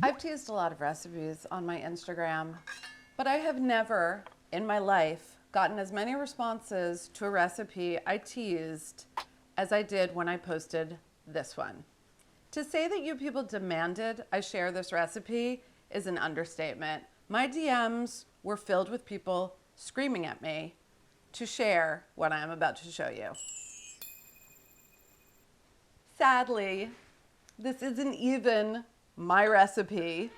I've teased a lot of recipes on my Instagram, but I have never in my life gotten as many responses to a recipe I teased as I did when I posted this one. To say that you people demanded I share this recipe is an understatement. My DMs were filled with people screaming at me to share what I am about to show you. Sadly, this isn't even my recipe,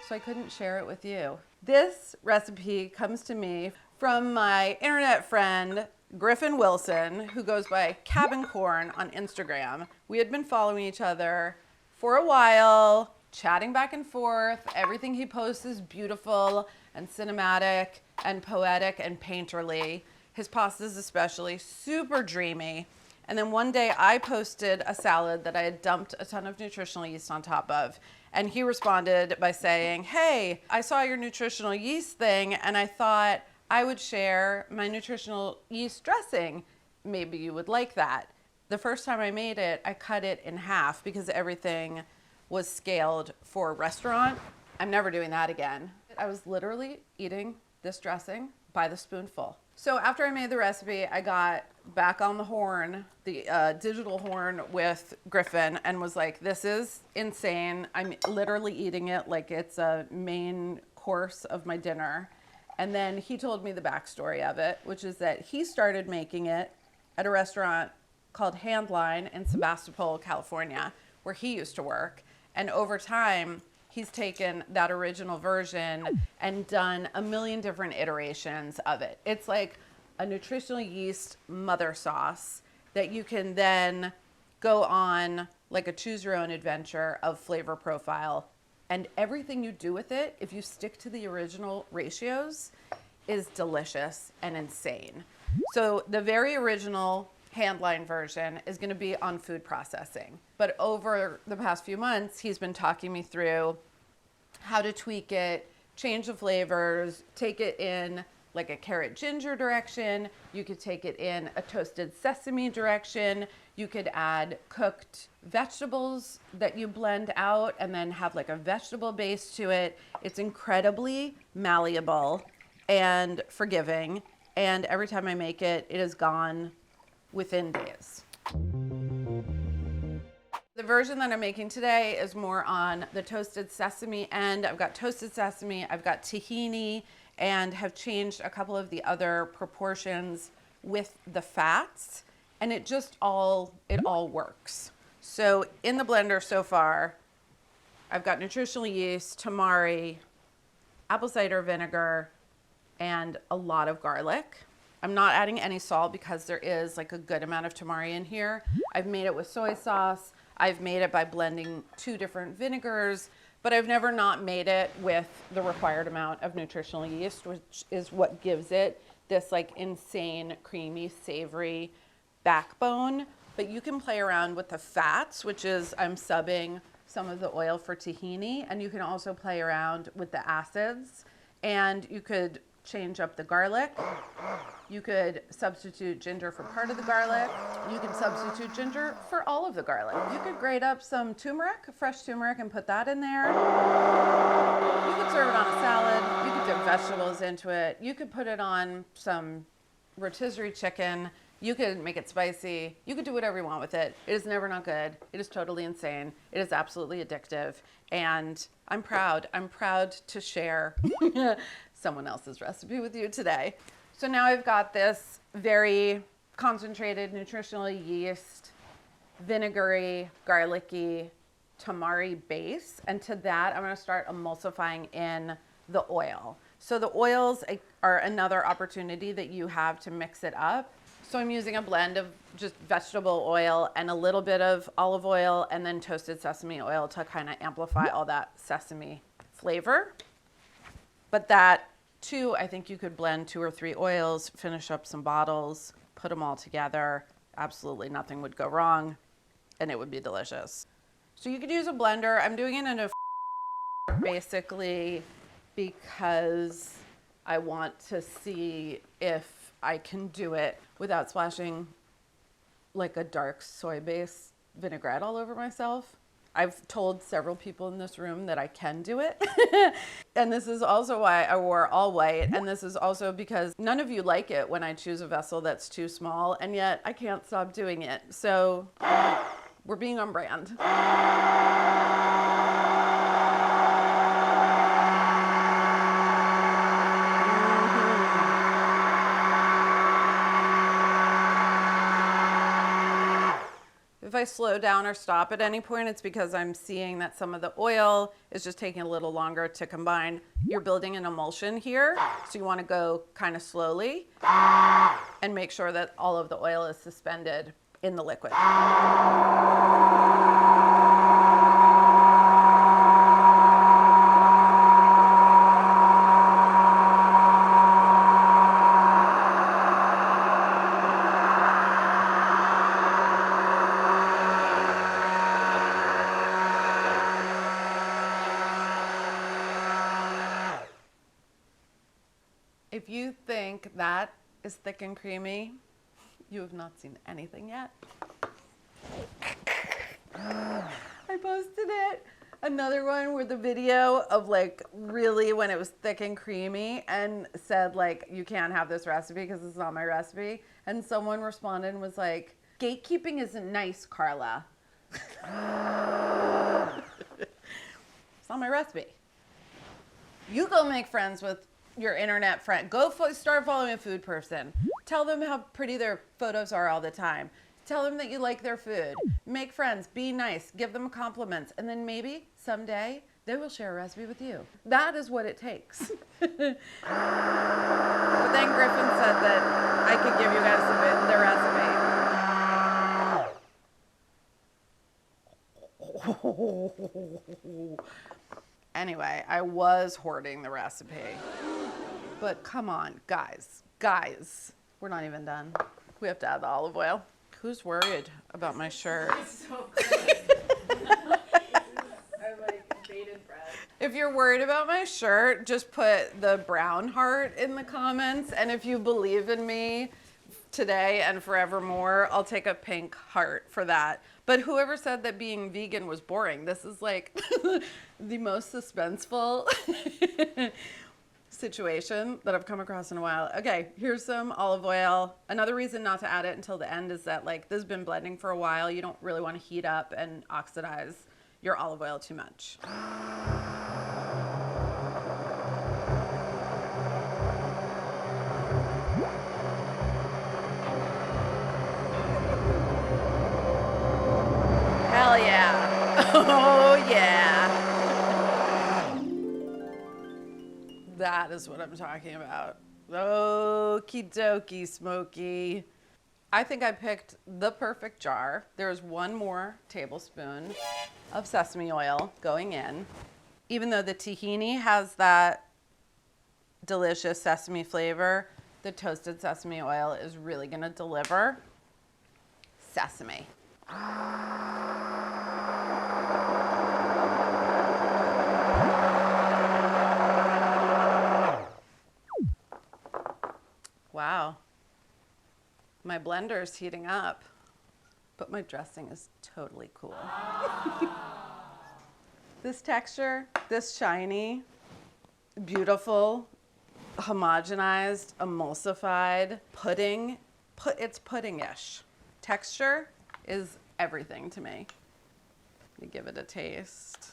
so I couldn't share it with you. This recipe comes to me from my internet friend, Griffin Wilson, who goes by Cabincorn on Instagram. We had been following each other for a while, chatting back and forth. Everything he posts is beautiful and cinematic and poetic and painterly. His pastas especially, super dreamy. And then one day I posted a salad that I had dumped a ton of nutritional yeast on top of. And he responded by saying, hey, I saw your nutritional yeast thing and I thought I would share my nutritional yeast dressing. Maybe you would like that. The first time I made it, I cut it in half because everything was scaled for a restaurant. I'm never doing that again. I was literally eating this dressing by the spoonful. So after I made the recipe, I got back on the horn, the digital horn with Griffin and was like, this is insane. I'm literally eating it like it's a main course of my dinner. And then he told me the backstory of it, which is that he started making it at a restaurant called Handline in Sebastopol, California, where he used to work. And over time, he's taken that original version and done a million different iterations of it. It's like a nutritional yeast mother sauce that you can then go on like a choose your own adventure of flavor profile. And everything you do with it, if you stick to the original ratios, is delicious and insane. So the very original Handline version is going to be on food processing. But over the past few months, he's been talking me through how to tweak it, change the flavors, take it in like a carrot ginger direction. You could take it in a toasted sesame direction. You could add cooked vegetables that you blend out and then have like a vegetable base to it. It's incredibly malleable and forgiving. And every time I make it, it is gone within days. The version that I'm making today is more on the toasted sesame end. I've got toasted sesame, I've got tahini, and have changed a couple of the other proportions with the fats, and it all works. So in the blender so far, I've got nutritional yeast, tamari, apple cider vinegar, and a lot of garlic. I'm not adding any salt because there is like a good amount of tamari in here. I've made it with soy sauce. I've made it by blending 2 different vinegars, but I've never not made it with the required amount of nutritional yeast, which is what gives it this like insane, creamy, savory backbone. But you can play around with the fats, which is I'm subbing some of the oil for tahini, and you can also play around with the acids, and you could change up the garlic. You could substitute ginger for part of the garlic. You can substitute ginger for all of the garlic. You could grate up some turmeric, fresh turmeric, and put that in there. You could serve it on a salad. You could dip vegetables into it. You could put it on some rotisserie chicken. You could make it spicy. You could do whatever you want with it. It is never not good. It is totally insane. It is absolutely addictive. And I'm proud. I'm proud to share someone else's recipe with you today. So now I've got this very concentrated nutritional yeast, vinegary, garlicky, tamari base. And to that, I'm going to start emulsifying in the oil. So the oils are another opportunity that you have to mix it up. So I'm using a blend of just vegetable oil and a little bit of olive oil and then toasted sesame oil to kind of amplify all that sesame flavor. But that too, I think you could blend 2 or 3 oils, finish up some bottles, put them all together. Absolutely nothing would go wrong, and it would be delicious. So you could use a blender. I'm doing it in a basically because I want to see if I can do it without splashing like a dark soy-based vinaigrette all over myself. I've told several people in this room that I can do it. And this is also why I wore all white. And this is also because none of you like it when I choose a vessel that's too small, and yet I can't stop doing it. So we're being on brand. If I slow down or stop at any point, it's because I'm seeing that some of the oil is just taking a little longer to combine. You're building an emulsion here, so you want to go kind of slowly and make sure that all of the oil is suspended in the liquid. If you think that is thick and creamy, you have not seen anything yet. I posted it. Another one with a video of like really when it was thick and creamy and said like, you can't have this recipe because it's not my recipe. And someone responded and was like, gatekeeping isn't nice, Carla. It's not my recipe. You go make friends with your internet friend. Go start following a food person. Tell them how pretty their photos are all the time. Tell them that you like their food. Make friends. Be nice. Give them compliments. And then maybe someday they will share a recipe with you. That is what it takes. But then Griffin said that I could give you guys the recipe. Anyway, I was hoarding the recipe. But come on, guys, we're not even done. We have to add the olive oil. Who's worried about my shirt? It's so good. I'm like bated breath. If you're worried about my shirt, just put the brown heart in the comments. And if you believe in me today and forevermore, I'll take a pink heart for that. But whoever said that being vegan was boring, this is like the most suspenseful situation that I've come across in a while. Okay, here's some olive oil. Another reason not to add it until the end is that like this has been blending for a while. You don't really want to heat up and oxidize your olive oil too much. Hell yeah. Oh yeah. That is what I'm talking about. Okie dokie, smoky. I think I picked the perfect jar. There's 1 more tablespoon of sesame oil going in. Even though the tahini has that delicious sesame flavor, the toasted sesame oil is really gonna deliver sesame. Wow, my blender's heating up, but my dressing is totally cool. This texture, this shiny, beautiful, homogenized, emulsified pudding, it's pudding-ish. Texture is everything to me. Let me give it a taste.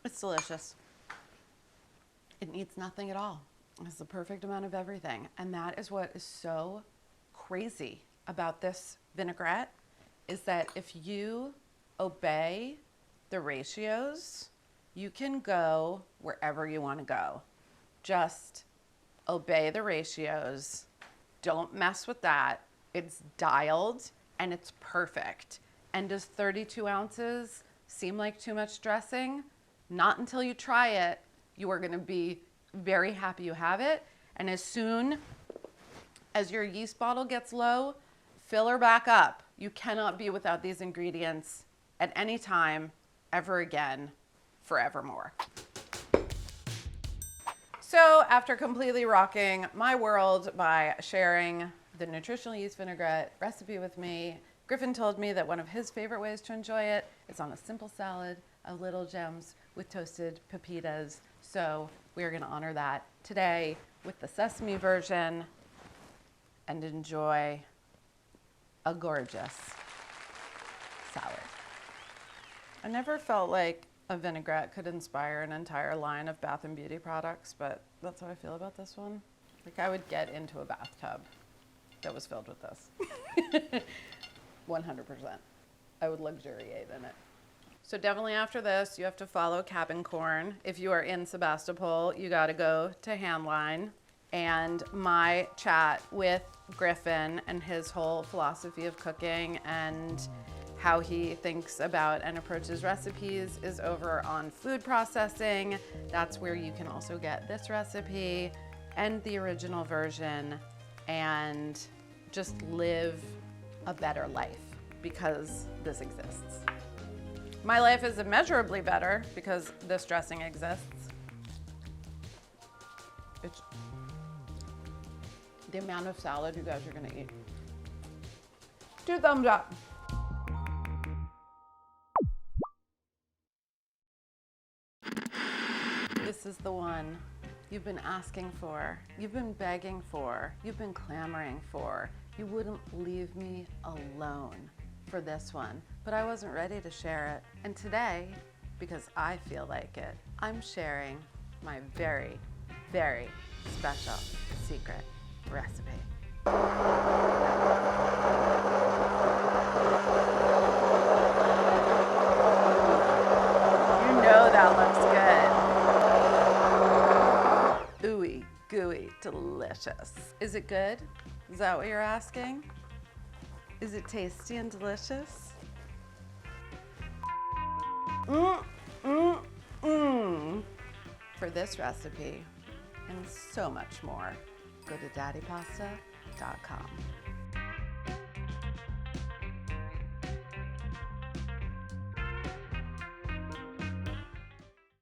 It's delicious. It needs nothing at all. It's the perfect amount of everything. And that is what is so crazy about this vinaigrette, is that if you obey the ratios, you can go wherever you want to go. Just obey the ratios. Don't mess with that. It's dialed and it's perfect. And does 32 ounces seem like too much dressing? Not until you try it. You are going to be very happy you have it. And as soon as your yeast bottle gets low, fill her back up. You cannot be without these ingredients at any time, ever again, forevermore. So after completely rocking my world by sharing the Nutritional Yeast Vinaigrette recipe with me Griffin told me that one of his favorite ways to enjoy it is on a simple salad of little gems with toasted pepitas. So we are going to honor that today with the sesame version and enjoy a gorgeous salad. I never felt like a vinaigrette could inspire an entire line of bath and beauty products, but that's how I feel about this one. Like I would get into a bathtub that was filled with this. 100%. I would luxuriate in it. So definitely after this, you have to follow Cabincorn. If you are in Sebastopol, you got to go to Handline. And my chat with Griffin and his whole philosophy of cooking and how he thinks about and approaches recipes is over on food processing. That's where you can also get this recipe and the original version and just live a better life because this exists. My life is immeasurably better because this dressing exists. It's the amount of salad you guys are gonna eat. 2 thumbs up. This is the one you've been asking for, you've been begging for, you've been clamoring for. You wouldn't leave me alone for this one, but I wasn't ready to share it. And today, because I feel like it, I'm sharing my very, very special secret recipe. You know that looks good. Ooey, gooey, delicious. Is it good? Is that what you're asking? Is it tasty and delicious? For this recipe and so much more, go to daddypasta.com.